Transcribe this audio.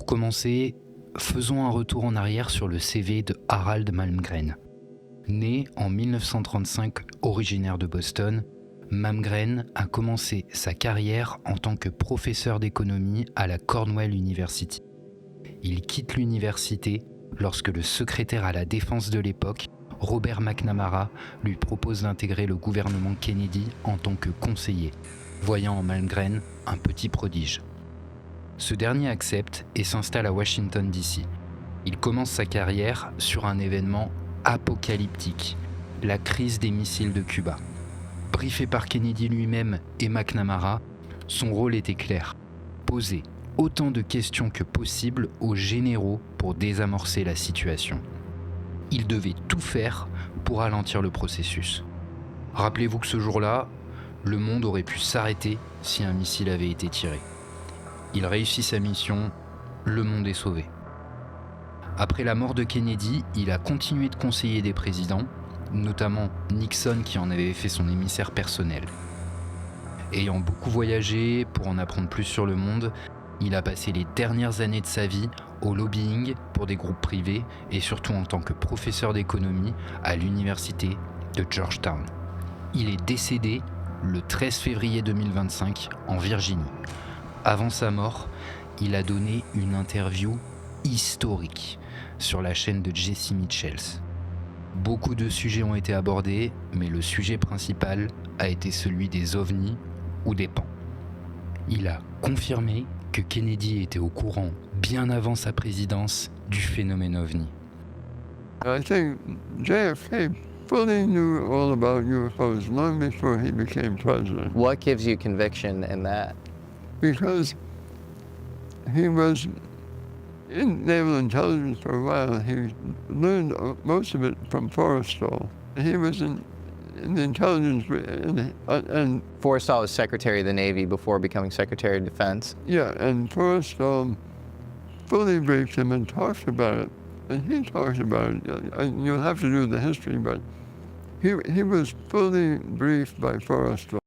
commencer, faisons un retour en arrière sur le CV de Harald Malmgren. Né en 1935, originaire de Boston, Malmgren a commencé sa carrière en tant que professeur d'économie à la Cornell University. Il quitte l'université lorsque le secrétaire à la défense de l'époque, Robert McNamara, lui propose d'intégrer le gouvernement Kennedy en tant que conseiller, voyant en Malmgren un petit prodige. Ce dernier accepte et s'installe à Washington DC. Il commence sa carrière sur un événement apocalyptique, la crise des missiles de Cuba. Briefé par Kennedy lui-même et McNamara, son rôle était clair, poser autant de questions que possible aux généraux pour désamorcer la situation. Il devait tout faire pour ralentir le processus. Rappelez-vous que ce jour-là, le monde aurait pu s'arrêter si un missile avait été tiré. Il réussit sa mission, le monde est sauvé. Après la mort de Kennedy, il a continué de conseiller des présidents, notamment Nixon qui en avait fait son émissaire personnel. Ayant beaucoup voyagé pour en apprendre plus sur le monde, il a passé les dernières années de sa vie au lobbying pour des groupes privés et surtout en tant que professeur d'économie à l'université de Georgetown. Il est décédé le 13 février 2025 en Virginie. Avant sa mort, il a donné une interview historique sur la chaîne de Jesse Mitchells. Beaucoup de sujets ont été abordés, mais le sujet principal a été celui des ovnis ou des pans. Il a confirmé que Kennedy était au courant bien avant sa présidence du phénomène ovni. I think JFK fully knew all about UFOs long before he became president. What gives you conviction in that? Because he was in naval intelligence for a while. He learned most of it from Forrestal. He was in the intelligence and Forrestal was Secretary of the Navy before becoming Secretary of Defense. yeah, and Forrestal fully briefed him and talked about it. And he talked about it. And you'll have to do the history, but he was fully briefed by Forrestal.